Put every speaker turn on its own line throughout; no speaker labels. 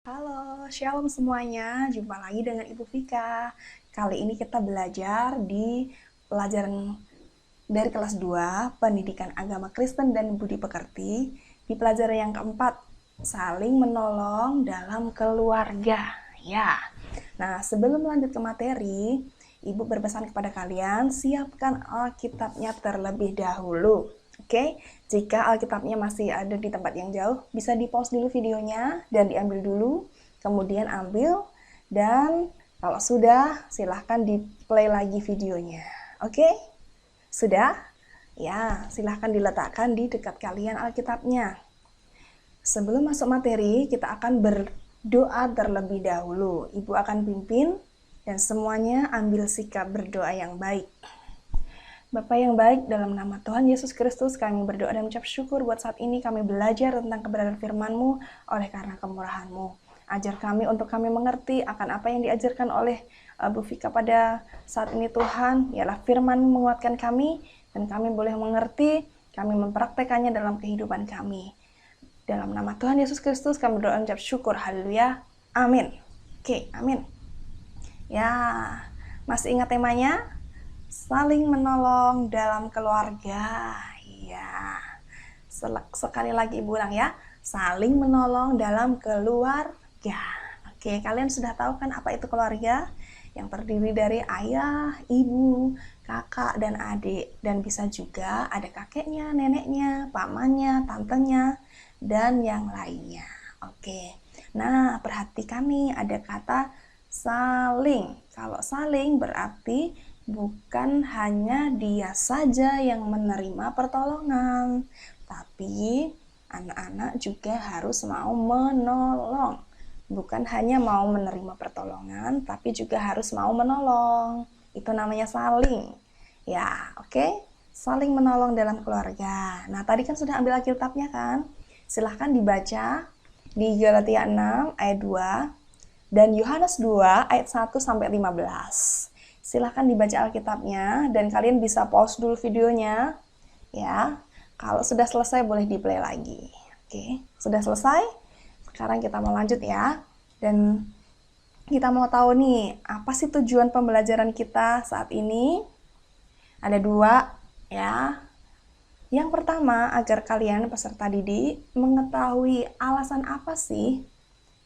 Halo, shalom semuanya. Jumpa lagi dengan Ibu Vika. Kali ini kita belajar di pelajaran dari kelas 2, Pendidikan Agama Kristen dan Budi Pekerti. Di pelajaran yang keempat, saling menolong dalam keluarga. Ya. Nah, sebelum lanjut ke materi, Ibu berpesan kepada kalian, siapkan Alkitabnya terlebih dahulu. Oke, jika Alkitabnya masih ada di tempat yang jauh, bisa di-pause dulu videonya dan diambil dulu, kemudian ambil, dan kalau sudah, silahkan di-play lagi videonya. Oke? Sudah? Ya, silahkan diletakkan di dekat kalian Alkitabnya. Sebelum masuk materi, kita akan berdoa terlebih dahulu. Ibu akan pimpin, dan semuanya ambil sikap berdoa yang baik. Bapa yang baik, dalam nama Tuhan Yesus Kristus, kami berdoa dan mengucap syukur buat saat ini kami belajar tentang kebenaran firman-Mu oleh karena kemurahan-Mu. Ajar kami untuk kami mengerti akan apa yang diajarkan oleh Bu Vika pada saat ini Tuhan, ialah firman menguatkan kami, dan kami boleh mengerti, kami mempraktekannya dalam kehidupan kami. Dalam nama Tuhan Yesus Kristus, kami berdoa dan mengucap syukur. Haleluya. Amin. Oke, amin. Ya, masih ingat temanya? Saling menolong dalam keluarga. Ya. Sekali lagi Ibu ulang ya. Saling menolong dalam keluarga. Oke, kalian sudah tahu kan apa itu keluarga? Yang terdiri dari ayah, ibu, kakak, dan adik. Dan bisa juga ada kakeknya, neneknya, pamannya, tantenya, dan yang lainnya. Oke. Nah, perhatikan nih ada kata saling. Kalau saling berarti bukan hanya dia saja yang menerima pertolongan, tapi anak-anak juga harus mau menolong. Bukan hanya mau menerima pertolongan, tapi juga harus mau menolong. Itu namanya saling. Ya, oke? Saling menolong dalam keluarga. Nah, tadi kan sudah ambil Alkitabnya kan? Silahkan dibaca di Galatia 6 ayat 2 dan Yohanes 2 ayat 1 sampai 15. Silahkan dibaca Alkitabnya dan kalian bisa pause dulu videonya ya. Kalau sudah selesai boleh di-play lagi. Oke, sudah selesai? Sekarang kita mau lanjut ya. Dan kita mau tahu nih, apa sih tujuan pembelajaran kita saat ini? Ada dua ya. Yang pertama, agar kalian peserta didik mengetahui alasan apa sih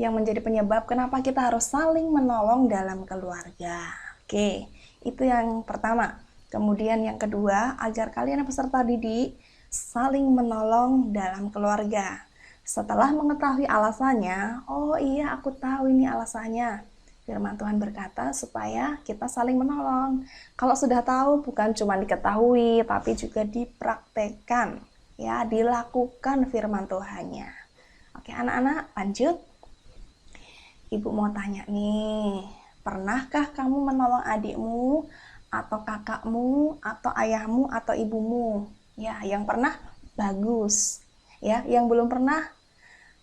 yang menjadi penyebab kenapa kita harus saling menolong dalam keluarga. Oke, itu yang pertama. Kemudian yang kedua, agar kalian peserta didik saling menolong dalam keluarga. Setelah mengetahui alasannya, oh iya aku tahu ini alasannya. Firman Tuhan berkata supaya kita saling menolong. Kalau sudah tahu bukan cuma diketahui, tapi juga dipraktekkan. Ya, dilakukan firman Tuhannya. Oke anak-anak, lanjut. Ibu mau tanya nih, pernahkah kamu menolong adikmu, atau kakakmu, atau ayahmu, atau ibumu? Ya, yang pernah, bagus. Ya, yang belum pernah,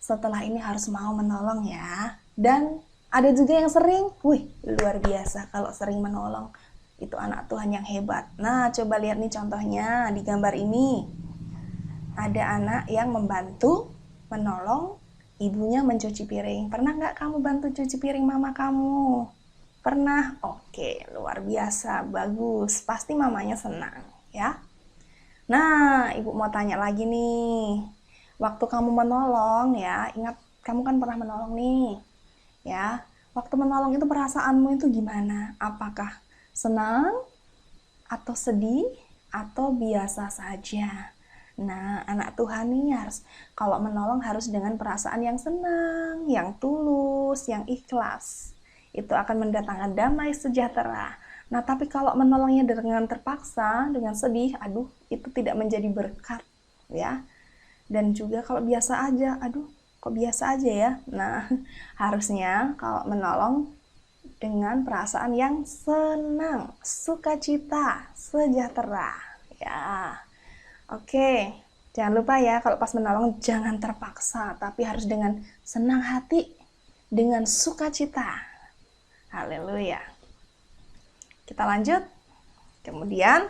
setelah ini harus mau menolong ya. Dan ada juga yang sering, luar biasa kalau sering menolong. Itu anak Tuhan yang hebat. Nah, coba lihat nih contohnya di gambar ini. Ada anak yang membantu menolong ibunya mencuci piring. Pernah nggak kamu bantu cuci piring mama kamu? Pernah? Oke, luar biasa, bagus. Pasti mamanya senang, ya. Nah, ibu mau tanya lagi nih. Waktu kamu menolong ya, ingat kamu kan pernah menolong nih. Ya, waktu menolong itu perasaanmu itu gimana? Apakah senang atau sedih atau biasa saja? Nah, anak Tuhan nih harus kalau menolong harus dengan perasaan yang senang, yang tulus, yang ikhlas. Itu akan mendatangkan damai sejahtera. Nah, tapi kalau menolongnya dengan terpaksa, dengan sedih, aduh, itu tidak menjadi berkat, ya. Dan juga kalau biasa aja, aduh, kok biasa aja ya. Nah, harusnya kalau menolong dengan perasaan yang senang, sukacita, sejahtera, ya. Oke, jangan lupa ya kalau pas menolong jangan terpaksa, tapi harus dengan senang hati, dengan sukacita. Haleluya. Kita lanjut. Kemudian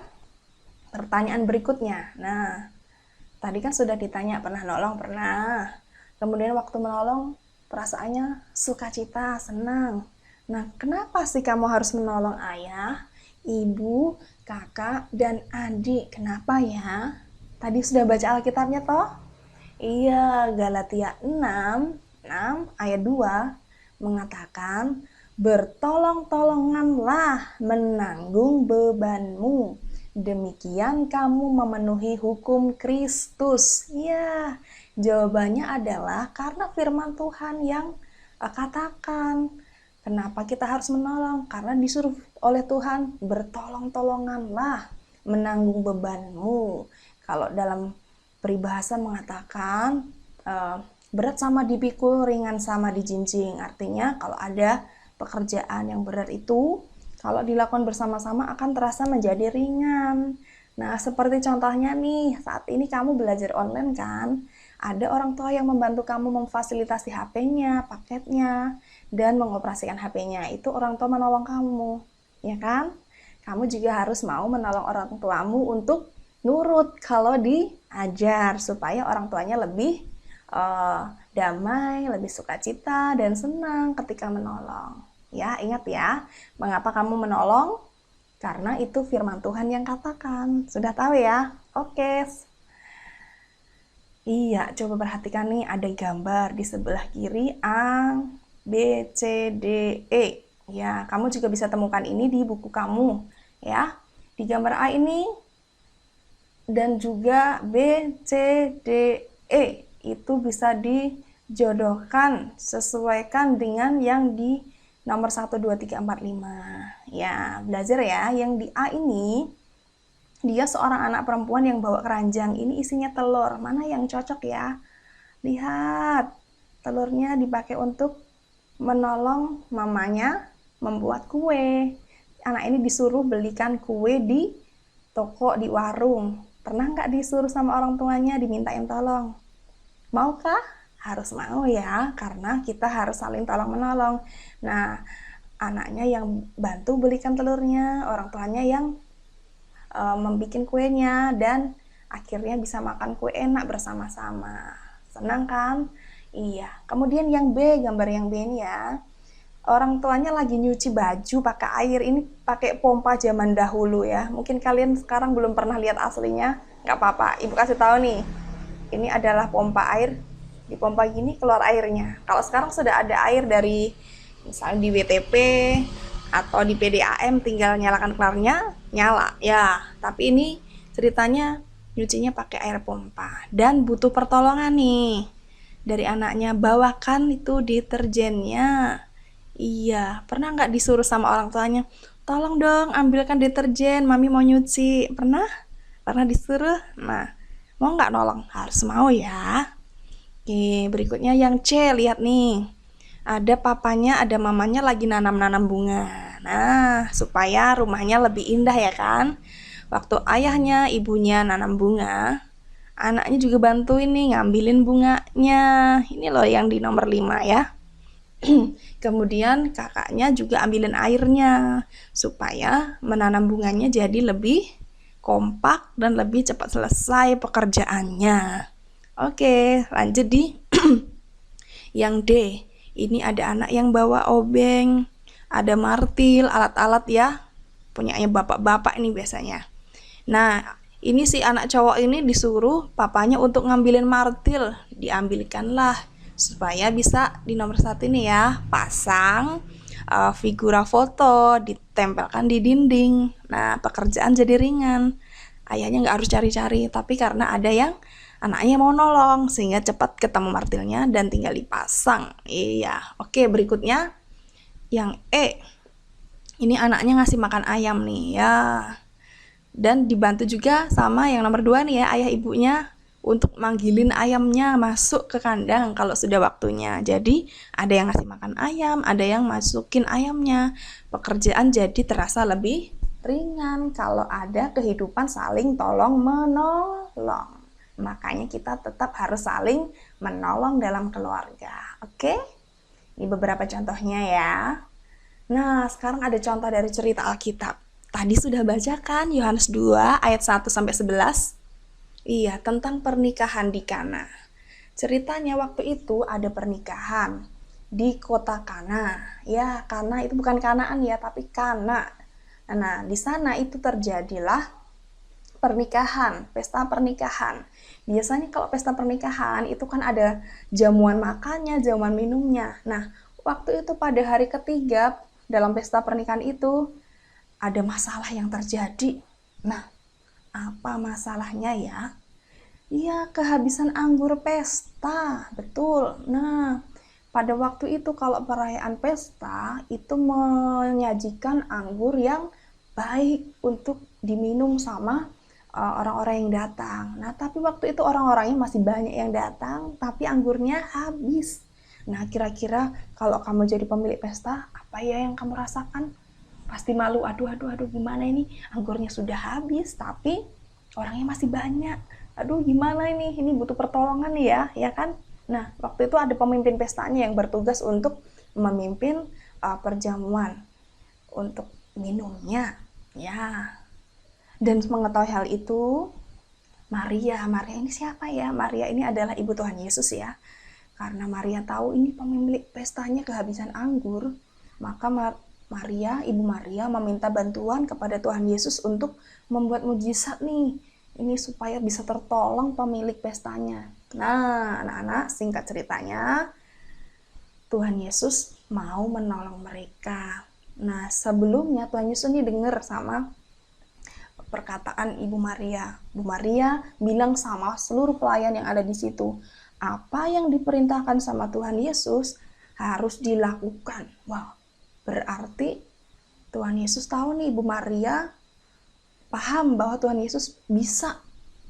pertanyaan berikutnya. Nah, tadi kan sudah ditanya pernah nolong, pernah. Kemudian waktu menolong perasaannya sukacita, senang. Nah, kenapa sih kamu harus menolong ayah, ibu, kakak, dan adik? Kenapa ya? Tadi sudah baca Alkitabnya toh? Iya, Galatia 6 ayat 2 mengatakan, bertolong-tolonganlah menanggung bebanmu. Demikian kamu memenuhi hukum Kristus. Ya, jawabannya adalah karena firman Tuhan yang katakan. Kenapa kita harus menolong? Karena disuruh oleh Tuhan, bertolong-tolonganlah menanggung bebanmu. Kalau dalam peribahasa mengatakan, berat sama dipikul, ringan sama dijinjing. Artinya kalau ada pekerjaan yang berat itu, kalau dilakukan bersama-sama akan terasa menjadi ringan. Nah, seperti contohnya nih, saat ini kamu belajar online kan? Ada orang tua yang membantu kamu memfasilitasi HP-nya, paketnya, dan mengoperasikan HP-nya. Itu orang tua menolong kamu, ya kan? Kamu juga harus mau menolong orang tuamu untuk nurut kalau diajar, supaya orang tuanya lebih damai, lebih sukacita, dan senang ketika menolong. Ya, ingat ya, mengapa kamu menolong? Karena itu firman Tuhan yang katakan. Sudah tahu ya? Oke. Iya, coba perhatikan nih, ada gambar di sebelah kiri A, B, C, D, E. Ya, kamu juga bisa temukan ini di buku kamu. Ya, di gambar A ini dan juga B, C, D, E itu bisa dijodohkan, sesuaikan dengan yang di nomor 1, 2, 3, 4, 5. Ya, belajar ya. Yang di A ini, dia seorang anak perempuan yang bawa keranjang. Ini isinya telur. Mana yang cocok ya? Lihat, telurnya dipakai untuk menolong mamanya membuat kue. Anak ini disuruh belikan kue di toko, di warung. Pernah nggak disuruh sama orang tuanya dimintain tolong? Maukah? Harus mau ya, karena kita harus saling tolong menolong. Nah, anaknya yang bantu belikan telurnya, orang tuanya yang membuat kuenya, dan akhirnya bisa makan kue enak bersama-sama. Senang kan? Iya. Kemudian yang B, gambar yang B ini ya. Orang tuanya lagi nyuci baju pakai air. Ini pakai pompa zaman dahulu ya. Mungkin kalian sekarang belum pernah lihat aslinya. Nggak apa-apa, ibu kasih tahu nih. Ini adalah pompa air. Dipompa gini keluar airnya. Kalau sekarang sudah ada air dari misalnya di WTP atau di PDAM, tinggal nyalakan kerannya, nyala ya. Tapi ini ceritanya nyucinya pakai air pompa dan butuh pertolongan nih dari anaknya. Bawakan itu deterjennya. Iya, pernah nggak disuruh sama orang tuanya, tolong dong ambilkan deterjen, mami mau nyuci? Pernah disuruh? Nah, mau nggak nolong? Harus mau ya. Oke, berikutnya yang C, lihat nih. Ada papanya, ada mamanya lagi nanam-nanam bunga. Nah, supaya rumahnya lebih indah ya kan. Waktu ayahnya, ibunya nanam bunga, anaknya juga bantuin nih ngambilin bunganya. Ini loh yang di nomor 5 ya. Kemudian kakaknya juga ambilin airnya, supaya menanam bunganya jadi lebih kompak dan lebih cepat selesai pekerjaannya. Oke, lanjut di yang D. Ini ada anak yang bawa obeng, ada martil, alat-alat ya, punyanya bapak-bapak ini biasanya. Nah, ini si anak cowok ini disuruh papanya untuk ngambilin martil, diambilkanlah supaya bisa di nomor 1 ini ya, pasang figura foto, ditempelkan di dinding. Nah, pekerjaan jadi ringan. Ayahnya nggak harus cari-cari, tapi karena ada yang anaknya mau nolong, sehingga cepat ketemu martilnya dan tinggal dipasang. Iya, oke, berikutnya yang E. Ini anaknya ngasih makan ayam nih ya. Dan dibantu juga sama yang nomor 2 nih ya, ayah ibunya untuk manggilin ayamnya masuk ke kandang kalau sudah waktunya. Jadi ada yang ngasih makan ayam, ada yang masukin ayamnya. Pekerjaan jadi terasa lebih ringan kalau ada kehidupan saling tolong menolong. Makanya kita tetap harus saling menolong dalam keluarga. Oke? Ini beberapa contohnya ya. Nah, sekarang ada contoh dari cerita Alkitab. Tadi sudah bacakan Yohanes 2 ayat 1 sampai 11. Iya, tentang pernikahan di Kana. Ceritanya waktu itu ada pernikahan. di kota Kana. Ya, Kana itu bukan Kanaan ya, tapi Kana. Nah, di sana itu terjadilah pernikahan, pesta pernikahan. Biasanya kalau pesta pernikahan itu kan ada jamuan makannya, jamuan minumnya. Nah, waktu itu pada hari ketiga dalam pesta pernikahan itu ada masalah yang terjadi. Nah, apa masalahnya ya? Iya, kehabisan anggur pesta. Betul. Nah, pada waktu itu kalau perayaan pesta itu menyajikan anggur yang baik untuk diminum sama orang-orang yang datang. Nah, tapi waktu itu orang-orangnya masih banyak yang datang, tapi anggurnya habis. Nah, kira-kira kalau kamu jadi pemilik pesta, apa ya yang kamu rasakan? Pasti malu, aduh gimana ini, anggurnya sudah habis tapi orangnya masih banyak, aduh gimana ini butuh pertolongan nih ya kan. Nah, waktu itu ada pemimpin pestanya yang bertugas untuk memimpin perjamuan untuk minumnya ya. Dan mengetahui hal itu, Maria ini siapa ya? Maria ini adalah ibu Tuhan Yesus ya. Karena Maria tahu ini pemilik pestanya kehabisan anggur, maka Ibu Maria meminta bantuan kepada Tuhan Yesus untuk membuat mujizat nih. Ini supaya bisa tertolong pemilik pestanya. Nah, anak-anak, singkat ceritanya, Tuhan Yesus mau menolong mereka. Nah, sebelumnya Tuhan Yesus ini dengar sama perkataan Ibu Maria. Ibu Maria bilang sama seluruh pelayan yang ada di situ, apa yang diperintahkan sama Tuhan Yesus harus dilakukan. Wow, berarti Tuhan Yesus tahu nih, Ibu Maria paham bahwa Tuhan Yesus bisa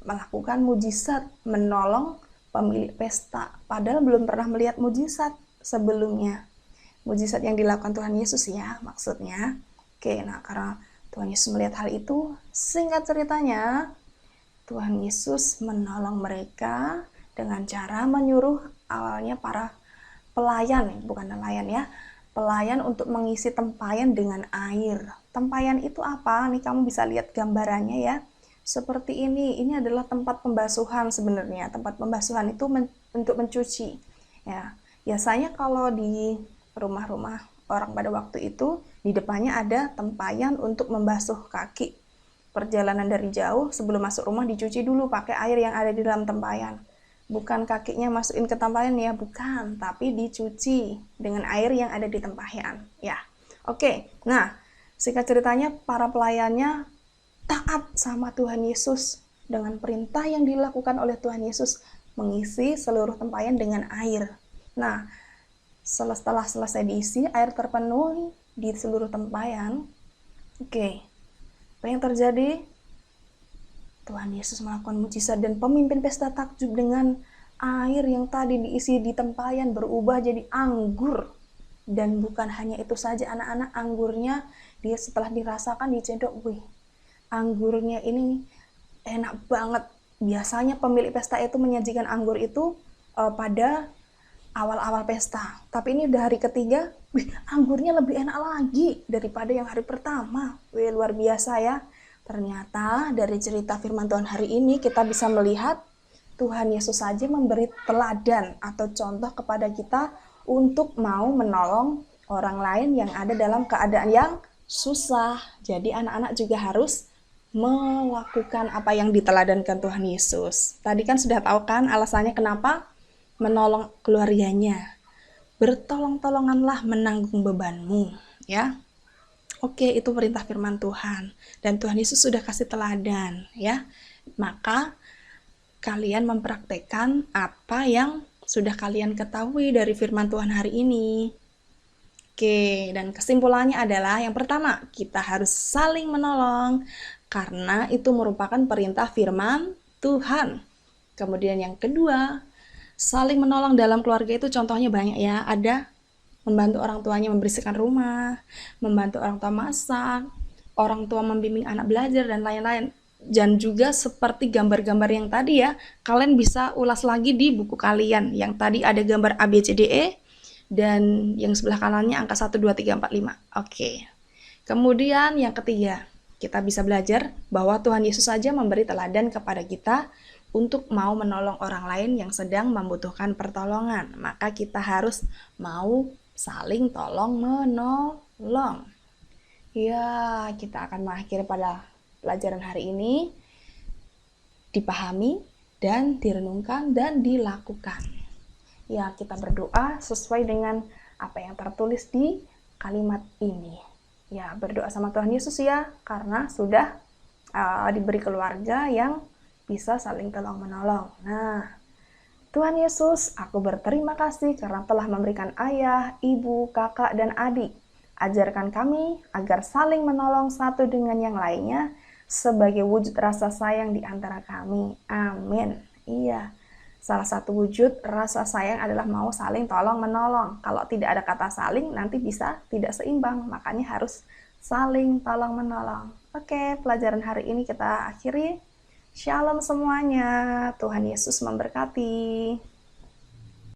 melakukan mujizat, menolong pemilik pesta. Padahal belum pernah melihat mujizat sebelumnya. Mujizat yang dilakukan Tuhan Yesus ya, maksudnya. Oke, nah karena Tuhan Yesus melihat hal itu, singkat ceritanya, Tuhan Yesus menolong mereka dengan cara menyuruh awalnya para pelayan, bukan nelayan ya, pelayan untuk mengisi tempayan dengan air. Tempayan itu apa? Nih kamu bisa lihat gambarannya ya. Seperti ini adalah tempat pembasuhan sebenarnya. Tempat pembasuhan itu untuk mencuci. Ya, biasanya kalau di rumah-rumah orang pada waktu itu, di depannya ada tempayan untuk membasuh kaki. Perjalanan dari jauh sebelum masuk rumah dicuci dulu pakai air yang ada di dalam tempayan. Bukan kakinya masukin ke tempayan ya, bukan, tapi dicuci dengan air yang ada di tempayan ya. Oke, nah singkat ceritanya para pelayannya taat sama Tuhan Yesus dengan perintah yang dilakukan oleh Tuhan Yesus, mengisi seluruh tempayan dengan air. Nah, setelah selesai diisi, air terpenuhi di seluruh tempayan. Oke, apa yang terjadi? Tuhan Yesus melakukan mujizat dan pemimpin pesta takjub dengan air yang tadi diisi di tempayan berubah jadi anggur. Dan bukan hanya itu saja anak-anak, anggurnya dia setelah dirasakan dicedok, wih, anggurnya ini enak banget. Biasanya pemilik pesta itu menyajikan anggur itu pada awal-awal pesta. Tapi ini udah hari ketiga, wih, anggurnya lebih enak lagi daripada yang hari pertama. Wih, luar biasa ya. Ternyata dari cerita firman Tuhan hari ini kita bisa melihat Tuhan Yesus saja memberi teladan atau contoh kepada kita untuk mau menolong orang lain yang ada dalam keadaan yang susah. Jadi anak-anak juga harus melakukan apa yang diteladankan Tuhan Yesus. Tadi kan sudah tahu kan alasannya kenapa menolong keluarganya. Bertolong-tolonganlah menanggung bebanmu, ya. Oke, itu perintah firman Tuhan. Dan Tuhan Yesus sudah kasih teladan, ya. Maka kalian mempraktekkan apa yang sudah kalian ketahui dari firman Tuhan hari ini. Oke, dan kesimpulannya adalah yang pertama, kita harus saling menolong karena itu merupakan perintah firman Tuhan. Kemudian yang kedua, saling menolong dalam keluarga itu contohnya banyak ya. Ada membantu orang tuanya membersihkan rumah, membantu orang tua masak, orang tua membimbing anak belajar, dan lain-lain. Dan juga seperti gambar-gambar yang tadi ya, kalian bisa ulas lagi di buku kalian. Yang tadi ada gambar ABCDE, dan yang sebelah kanannya angka 1, 2, 3, 4, 5. Oke. Kemudian yang ketiga, kita bisa belajar bahwa Tuhan Yesus saja memberi teladan kepada kita untuk mau menolong orang lain yang sedang membutuhkan pertolongan. Maka kita harus mau saling tolong menolong. Ya, kita akan mengakhiri pada pelajaran hari ini. Dipahami dan direnungkan dan dilakukan. Ya, kita berdoa sesuai dengan apa yang tertulis di kalimat ini. Ya, berdoa sama Tuhan Yesus ya, karena sudah diberi keluarga yang bisa saling tolong-menolong. Nah, Tuhan Yesus, aku berterima kasih karena telah memberikan ayah, ibu, kakak, dan adik. Ajarkan kami agar saling menolong satu dengan yang lainnya sebagai wujud rasa sayang di antara kami. Amin. Iya, salah satu wujud rasa sayang adalah mau saling tolong-menolong. Kalau tidak ada kata saling, nanti bisa tidak seimbang. Makanya harus saling tolong-menolong. Oke, pelajaran hari ini kita akhiri. Shalom semuanya, Tuhan Yesus memberkati.